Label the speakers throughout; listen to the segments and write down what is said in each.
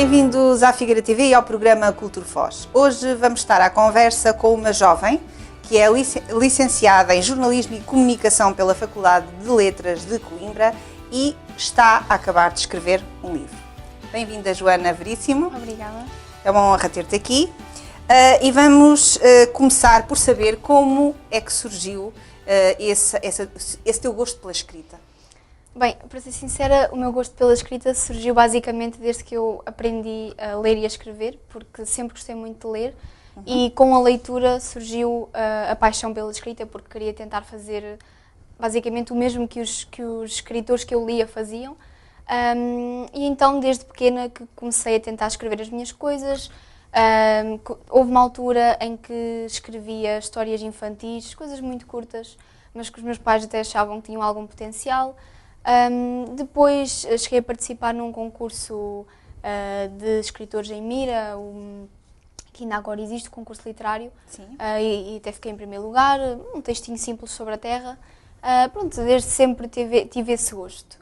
Speaker 1: Bem-vindos à Figueira TV e ao programa Cultura Foz. Hoje vamos estar à conversa com uma jovem que é licenciada em Jornalismo e Comunicação pela Faculdade de Letras de Coimbra e está a acabar de escrever um livro. Bem-vinda, Joana Veríssimo.
Speaker 2: Obrigada.
Speaker 1: É uma honra ter-te aqui. E vamos começar por saber como é que surgiu esse teu gosto pela escrita.
Speaker 2: Bem, para ser sincera, o meu gosto pela escrita surgiu basicamente desde que eu aprendi a ler e a escrever, porque sempre gostei muito de ler, e com a leitura surgiu a paixão pela escrita, porque queria tentar fazer basicamente o mesmo que os escritores que eu lia faziam. E então, desde pequena, que comecei a tentar escrever as minhas coisas. Houve uma altura em que escrevia histórias infantis, coisas muito curtas, mas que os meus pais até achavam que tinham algum potencial. Depois cheguei a participar num concurso de escritores em Mira, que ainda agora existe, o concurso literário, e até fiquei em primeiro lugar, um textinho simples sobre a terra. Pronto, desde sempre tive esse gosto.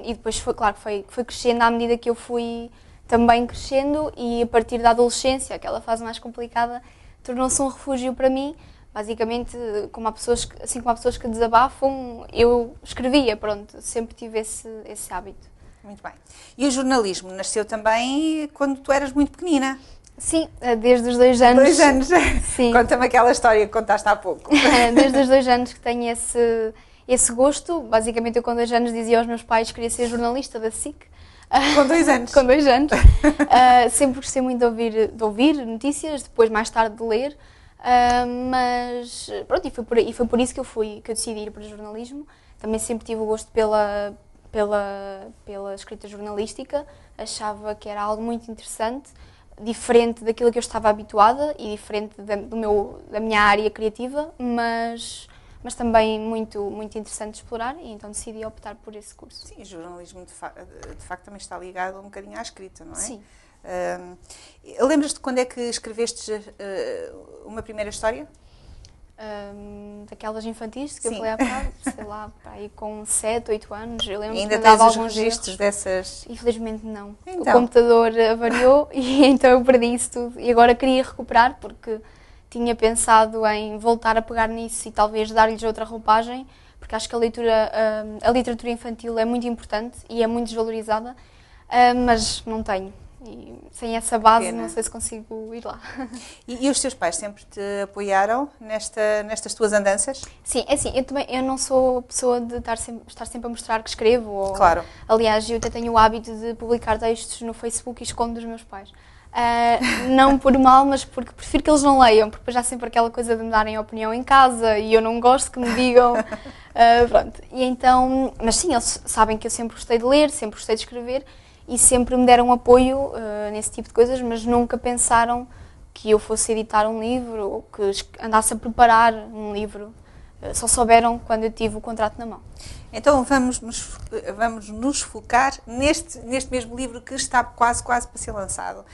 Speaker 2: E depois foi crescendo à medida que eu fui também crescendo, e a partir da adolescência, aquela fase mais complicada, tornou-se um refúgio para mim. Basicamente, como há pessoas que desabafam, eu escrevia, pronto, sempre tive esse hábito.
Speaker 1: Muito bem. E o jornalismo nasceu também quando tu eras muito pequenina?
Speaker 2: Sim, desde os 2 anos.
Speaker 1: 2 anos?
Speaker 2: Sim.
Speaker 1: Conta-me aquela história que contaste há pouco.
Speaker 2: Desde os 2 anos que tenho esse gosto. Basicamente, eu com 2 anos dizia aos meus pais que queria ser jornalista da SIC.
Speaker 1: Com 2 anos?
Speaker 2: Com 2 anos. Sempre gostei muito de ouvir notícias, depois mais tarde de ler. Mas pronto, e foi por isso que eu decidi ir para o jornalismo. Também sempre tive o gosto pela escrita jornalística. Achava que era algo muito interessante, diferente daquilo que eu estava habituada e diferente da minha área criativa, mas também muito, muito interessante de explorar, e então decidi optar por esse curso.
Speaker 1: Sim, o jornalismo de facto também está ligado um bocadinho à escrita, não é?
Speaker 2: Sim.
Speaker 1: Lembras-te quando é que escreveste uma primeira história?
Speaker 2: Daquelas infantis que
Speaker 1: Sim.
Speaker 2: eu falei há bocado, sei lá, aí com 7, 8 anos, eu lembro
Speaker 1: E ainda
Speaker 2: que
Speaker 1: tens
Speaker 2: dava
Speaker 1: os
Speaker 2: alguns
Speaker 1: registros
Speaker 2: erros.
Speaker 1: dessas?
Speaker 2: Infelizmente não.
Speaker 1: Então.
Speaker 2: O computador avariou e então eu perdi isso tudo, e agora queria recuperar porque tinha pensado em voltar a pegar nisso e talvez dar-lhes outra roupagem, porque acho que a literatura infantil é muito importante e é muito desvalorizada, mas não tenho. E sem essa base,
Speaker 1: Pena.
Speaker 2: não sei se consigo ir lá.
Speaker 1: E os teus pais sempre te apoiaram nestas tuas andanças?
Speaker 2: Sim, é assim, eu não sou pessoa de estar sempre a mostrar que escrevo.
Speaker 1: Claro.
Speaker 2: Aliás, eu até tenho o hábito de publicar textos no Facebook e escondo dos meus pais. Não por mal, mas porque prefiro que eles não leiam, porque depois há sempre aquela coisa de me darem opinião em casa e eu não gosto que me digam. Pronto. E então, mas sim, eles sabem que eu sempre gostei de ler, sempre gostei de escrever, e sempre me deram apoio nesse tipo de coisas, mas nunca pensaram que eu fosse editar um livro ou que andasse a preparar um livro. Só souberam quando eu tive o contrato na mão.
Speaker 1: Então vamos nos focar neste mesmo livro que está quase para ser lançado.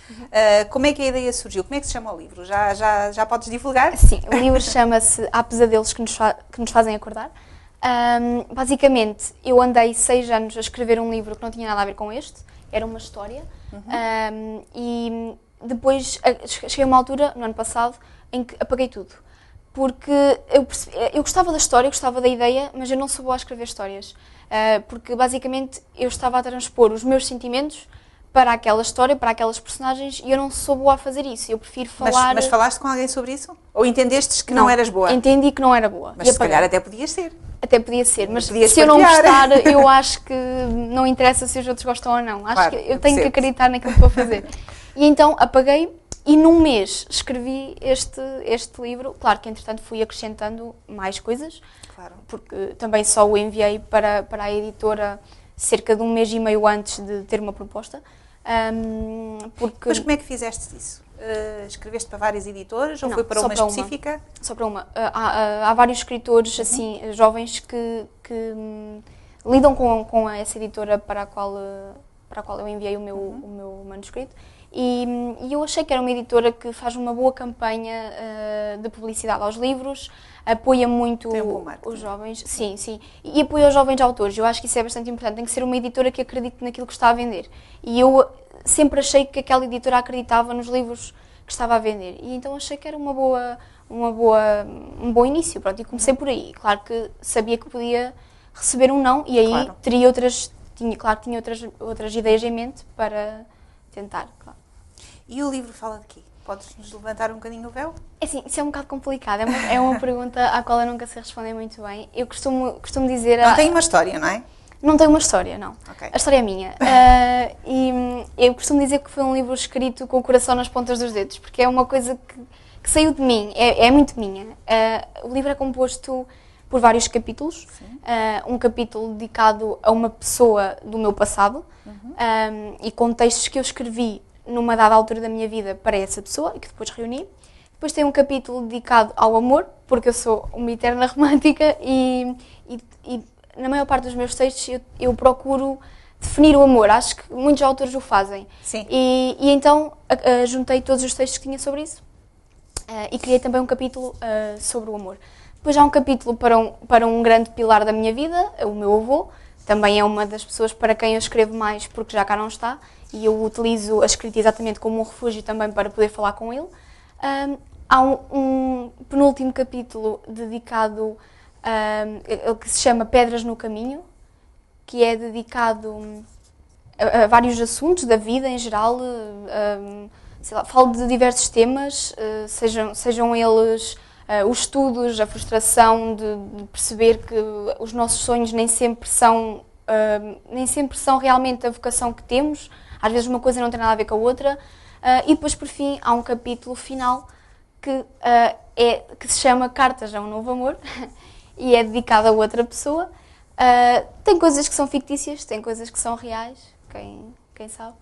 Speaker 1: Como é que a ideia surgiu? Como é que se chama o livro? Já podes divulgar?
Speaker 2: Sim, o livro chama-se Há Pesadelos que nos fazem acordar. Basicamente, eu andei 6 anos a escrever um livro que não tinha nada a ver com este. Era uma história. E depois cheguei a uma altura, no ano passado, em que apaguei tudo. Porque eu gostava da história, gostava da ideia, mas eu não sou boa a escrever histórias. Porque basicamente eu estava a transpor os meus sentimentos para aquela história, para aquelas personagens, e eu não sou boa a fazer isso. Eu prefiro falar...
Speaker 1: Mas falaste com alguém sobre isso? Ou entendeste que não eras boa?
Speaker 2: Entendi que não era boa.
Speaker 1: Mas se calhar até podias ser.
Speaker 2: Até podia ser, mas
Speaker 1: Podias
Speaker 2: se eu não
Speaker 1: partilhar.
Speaker 2: gostar, eu acho que não interessa se os outros gostam ou não. Acho
Speaker 1: Claro,
Speaker 2: que eu tenho que acreditar naquilo que estou a fazer. E então apaguei, e num mês escrevi este livro. Claro que entretanto fui acrescentando mais coisas,
Speaker 1: Claro.
Speaker 2: porque também só o enviei para a editora cerca de 1 mês e meio antes de ter uma proposta.
Speaker 1: Mas como é que fizeste isso? Escreveste para várias editoras ou
Speaker 2: Não,
Speaker 1: foi para
Speaker 2: só
Speaker 1: uma
Speaker 2: para
Speaker 1: específica?
Speaker 2: Só para uma. Há vários escritores assim, jovens que lidam com essa editora para a qual eu enviei o meu manuscrito. E eu achei que era uma editora que faz uma boa campanha de publicidade aos livros, apoia muito os jovens, sim, e apoia os jovens autores. Eu acho que isso é bastante importante, tem que ser uma editora que acredite naquilo que está a vender. E eu sempre achei que aquela editora acreditava nos livros que estava a vender. E então achei que era um bom início, pronto, e comecei por aí. Claro que sabia que podia receber um não, e aí teria tinha outras ideias em mente para tentar, claro.
Speaker 1: E o livro fala de quê? Podes-nos levantar um bocadinho o véu?
Speaker 2: É assim, isso é um bocado complicado, é uma pergunta à qual eu nunca sei responder muito bem. Eu costumo dizer...
Speaker 1: Não tem uma história, não é?
Speaker 2: Não tem uma história, não.
Speaker 1: Okay.
Speaker 2: A história é minha. E eu costumo dizer que foi um livro escrito com o coração nas pontas dos dedos, porque é uma coisa que saiu de mim, é muito minha. O livro é composto por vários capítulos. Um capítulo dedicado a uma pessoa do meu passado, e com textos que eu escrevi numa dada altura da minha vida para essa pessoa e que depois reuni. Depois tem um capítulo dedicado ao amor, porque eu sou uma eterna romântica e na maior parte dos meus textos eu procuro definir o amor. Acho que muitos autores o fazem.
Speaker 1: Sim.
Speaker 2: E então juntei todos os textos que tinha sobre isso e criei também um capítulo sobre o amor. Depois há um capítulo para um grande pilar da minha vida, o meu avô. Também é uma das pessoas para quem eu escrevo mais, porque já cá não está. E eu utilizo a escrita exatamente como um refúgio também para poder falar com ele. Há um penúltimo capítulo dedicado que se chama Pedras no Caminho, que é dedicado a vários assuntos da vida em geral. Sei lá, falo de diversos temas, sejam eles os estudos, a frustração de perceber que os nossos sonhos nem sempre são realmente a vocação que temos. Às vezes uma coisa não tem nada a ver com a outra. E depois, por fim, há um capítulo final que se chama Cartas a um Novo Amor e é dedicado a outra pessoa. Tem coisas que são fictícias, tem coisas que são reais, quem sabe.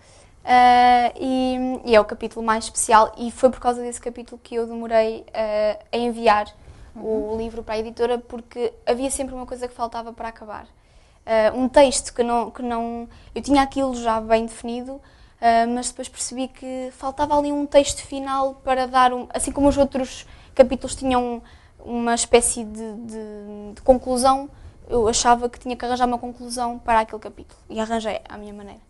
Speaker 2: E é o capítulo mais especial e foi por causa desse capítulo que eu demorei a enviar o livro para a editora, porque havia sempre uma coisa que faltava para acabar. Um texto que não... Eu tinha aquilo já bem definido, mas depois percebi que faltava ali um texto final para dar assim como os outros capítulos tinham uma espécie de conclusão, eu achava que tinha que arranjar uma conclusão para aquele capítulo e arranjei à minha maneira.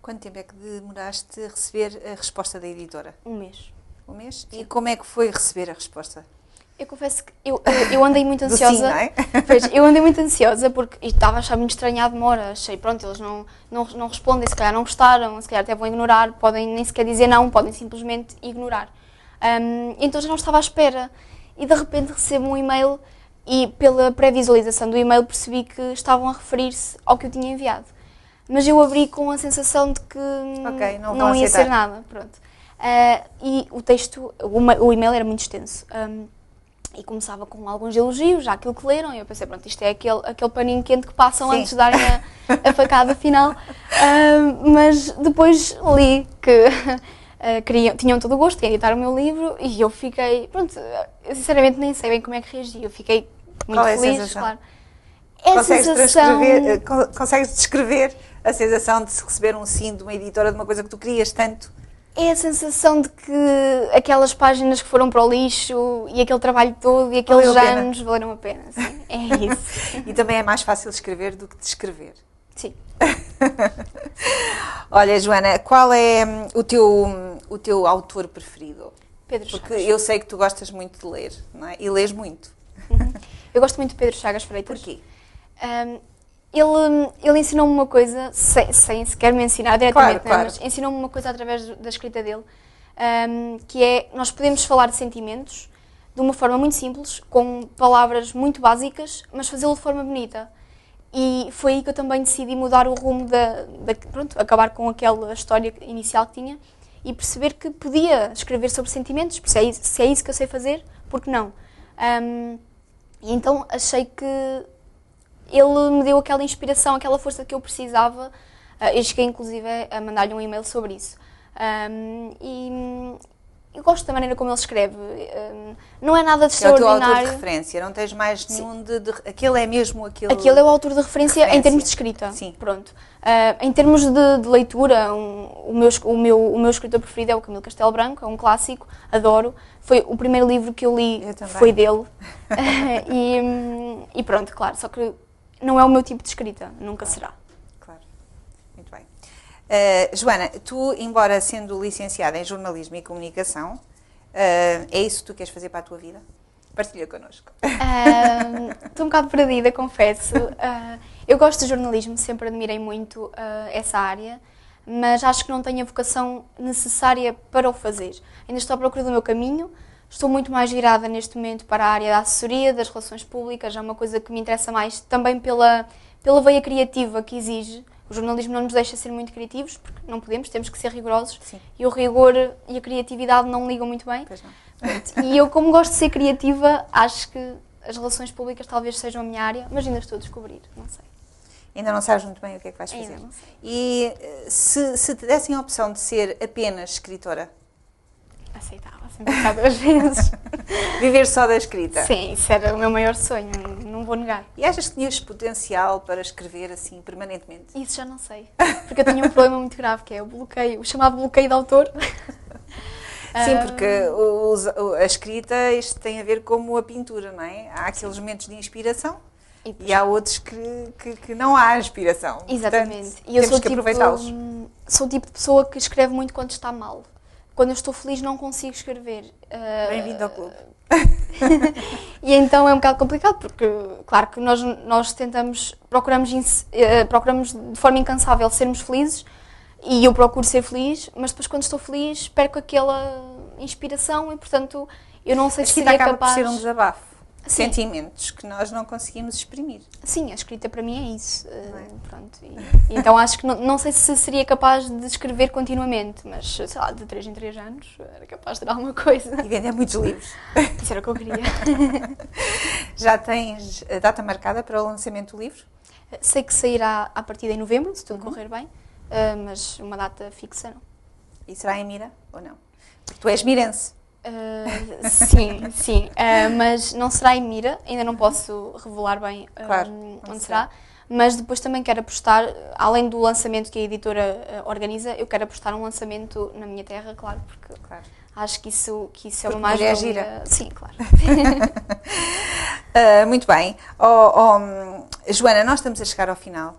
Speaker 1: Quanto tempo é que demoraste a receber a resposta da editora?
Speaker 2: Um mês.
Speaker 1: Um mês? Sim. E como é que foi receber a resposta?
Speaker 2: Eu confesso que eu andei muito ansiosa.
Speaker 1: Sim, não é?
Speaker 2: Pois, eu andei muito ansiosa porque estava a achar muito estranha a demora. Achei, pronto, eles não respondem, se calhar não gostaram, se calhar até vão ignorar, podem nem sequer dizer não, podem simplesmente ignorar. Então já não estava à espera. E de repente recebo um e-mail e pela pré-visualização do e-mail percebi que estavam a referir-se ao que eu tinha enviado. Mas eu abri com a sensação de que não ia ser nada. Pronto. E o texto, o e-mail era muito extenso. E começava com alguns elogios, já aquilo que leram, e eu pensei, pronto, isto é aquele paninho quente que passam antes de darem a facada final. Mas depois li que tinham todo o gosto em editar o meu livro e eu fiquei, pronto, eu sinceramente nem sei bem como é que reagi, eu fiquei muito feliz, claro.
Speaker 1: Consegues descrever a sensação de se receber um sim de uma editora de uma coisa que tu querias tanto?
Speaker 2: É a sensação de que aquelas páginas que foram para o lixo e aquele trabalho todo e aqueles anos valeram a pena. Sim. É isso.
Speaker 1: E também é mais fácil escrever do que descrever.
Speaker 2: Sim.
Speaker 1: Olha, Joana, qual é o teu autor preferido?
Speaker 2: Pedro Chagas.
Speaker 1: Porque eu sei que tu gostas muito de ler, não é? E lês muito.
Speaker 2: Eu gosto muito de Pedro Chagas Freitas.
Speaker 1: Porquê?
Speaker 2: Ele ensinou-me uma coisa, sem sequer me ensinar diretamente,
Speaker 1: claro.
Speaker 2: Mas ensinou-me uma coisa através da escrita dele, que é, nós podemos falar de sentimentos de uma forma muito simples, com palavras muito básicas, mas fazê-lo de forma bonita. E foi aí que eu também decidi mudar o rumo pronto, acabar com aquela história inicial que tinha e perceber que podia escrever sobre sentimentos, se é isso que eu sei fazer, por que não? E então achei que ele me deu aquela inspiração, aquela força que eu precisava. Eu cheguei inclusive a mandar-lhe um e-mail sobre isso. E eu gosto da maneira como ele escreve. Não é nada de extraordinário.
Speaker 1: É o teu autor de referência, não tens mais nenhum aquele é mesmo aquele...
Speaker 2: Aquele é o autor de referência em termos de escrita.
Speaker 1: Sim.
Speaker 2: Pronto. Em termos de leitura, o meu escritor preferido é o Camilo Castelo Branco, é um clássico, adoro. Foi o primeiro livro que eu li, foi dele. E pronto, claro, só que não é o meu tipo de escrita, nunca será.
Speaker 1: Claro, muito bem. Joana, tu, embora sendo licenciada em Jornalismo e Comunicação, é isso que tu queres fazer para a tua vida? Partilha connosco.
Speaker 2: Estou um bocado perdida, confesso. Eu gosto de jornalismo, sempre admirei muito essa área, mas acho que não tenho a vocação necessária para o fazer. Ainda estou à procura do meu caminho, estou muito mais virada neste momento para a área da assessoria, das relações públicas, é uma coisa que me interessa mais, também pela veia criativa que exige. O jornalismo não nos deixa ser muito criativos, porque não podemos, temos que ser rigorosos.
Speaker 1: Sim.
Speaker 2: E o rigor e a criatividade não ligam muito bem.
Speaker 1: Pois não.
Speaker 2: E eu, como gosto de ser criativa, acho que as relações públicas talvez sejam a minha área, mas ainda estou a descobrir, não sei.
Speaker 1: Ainda não sabes muito bem o que é que vais fazer.
Speaker 2: Ainda não sei.
Speaker 1: E se te dessem a opção de ser apenas escritora?
Speaker 2: Aceitava, sempre cá 2 vezes.
Speaker 1: Viver só da escrita?
Speaker 2: Sim, isso era o meu maior sonho, não vou negar.
Speaker 1: E achas que tinhas potencial para escrever assim permanentemente?
Speaker 2: Isso já não sei, porque eu tenho um problema muito grave, que é o bloqueio, o chamado bloqueio de autor.
Speaker 1: Sim, porque a escrita isto tem a ver como a pintura, não é? Há aqueles momentos de inspiração e há outros que não há inspiração.
Speaker 2: Exatamente.
Speaker 1: Portanto,
Speaker 2: E eu
Speaker 1: temos que aproveitá-los.
Speaker 2: sou o tipo de pessoa que escreve muito quando está mal. Quando eu estou feliz não consigo escrever.
Speaker 1: Bem-vindo ao clube.
Speaker 2: E então é um bocado complicado, porque claro que nós procuramos de forma incansável sermos felizes, e eu procuro ser feliz, mas depois quando estou feliz perco aquela inspiração e portanto eu não sei se
Speaker 1: escrita
Speaker 2: seria
Speaker 1: acaba
Speaker 2: capaz...
Speaker 1: por ser um desabafo.
Speaker 2: Sim.
Speaker 1: Sentimentos que nós não conseguimos exprimir.
Speaker 2: Sim, a escrita para mim é isso. Pronto. E então acho que não sei se seria capaz de escrever continuamente, mas sei lá, de 3 em 3 anos era capaz de dar alguma coisa.
Speaker 1: E vender muitos livros.
Speaker 2: Isso era o que eu queria.
Speaker 1: Já tens a data marcada para o lançamento do livro?
Speaker 2: Sei que sairá a partir de novembro, se tudo correr bem, mas uma data fixa não.
Speaker 1: E será em Mira ou não? Porque tu és mirense.
Speaker 2: Sim, mas não será em Mira, ainda não posso revelar bem onde será, mas depois também quero apostar, além do lançamento que a editora organiza, eu quero apostar um lançamento na minha terra, claro, porque acho que isso é uma mais
Speaker 1: gira.
Speaker 2: Sim, claro.
Speaker 1: Muito bem. Joana, nós estamos a chegar ao final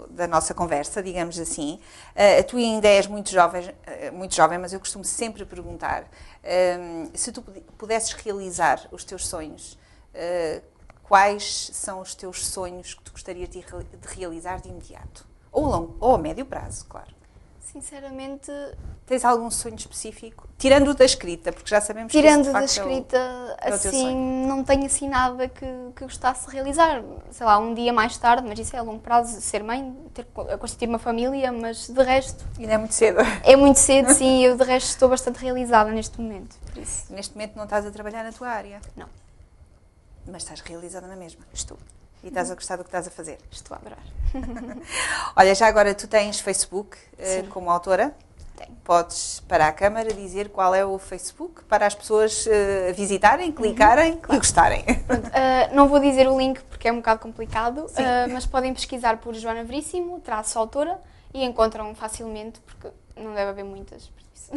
Speaker 1: da nossa conversa, digamos assim. Tu ainda és muito jovem, mas eu costumo sempre perguntar se tu pudesses realizar os teus sonhos, quais são os teus sonhos que tu gostarias de realizar de imediato? Ou a médio prazo, claro.
Speaker 2: Sinceramente...
Speaker 1: Tens algum sonho específico? Tirando o da escrita, porque já sabemos que
Speaker 2: tirando
Speaker 1: esse, de
Speaker 2: da
Speaker 1: facto,
Speaker 2: escrita,
Speaker 1: é o teu sonho.
Speaker 2: não tenho assim nada que gostasse de realizar. Sei lá, um dia mais tarde, mas isso é a longo prazo, ser mãe, constituir uma família, mas de resto...
Speaker 1: Ainda é muito cedo.
Speaker 2: É muito cedo, sim, eu de resto estou bastante realizada neste momento, por isso.
Speaker 1: Neste momento não estás a trabalhar na tua área?
Speaker 2: Não.
Speaker 1: Mas estás realizada na mesma?
Speaker 2: Estou.
Speaker 1: E estás a gostar do que estás a fazer?
Speaker 2: Estou a adorar.
Speaker 1: Olha, já agora tu tens Facebook como autora?
Speaker 2: Tenho.
Speaker 1: Podes, para a câmara, dizer qual é o Facebook para as pessoas visitarem, clicarem e gostarem.
Speaker 2: Pronto, não vou dizer o link porque é um bocado complicado, mas podem pesquisar por Joana Veríssimo, _autora, e encontram facilmente, porque não deve haver muitas, por isso.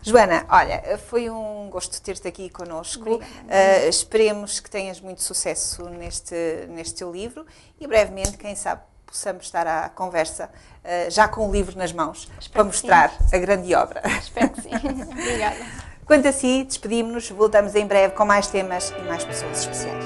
Speaker 1: Joana, olha, foi um gosto ter-te aqui connosco. Esperemos que tenhas muito sucesso neste teu livro e brevemente, quem sabe, possamos estar à conversa já com o livro nas mãos para mostrar a grande obra.
Speaker 2: Espero que sim. Obrigada.
Speaker 1: Quanto a si, despedimos-nos, voltamos em breve com mais temas e mais pessoas especiais.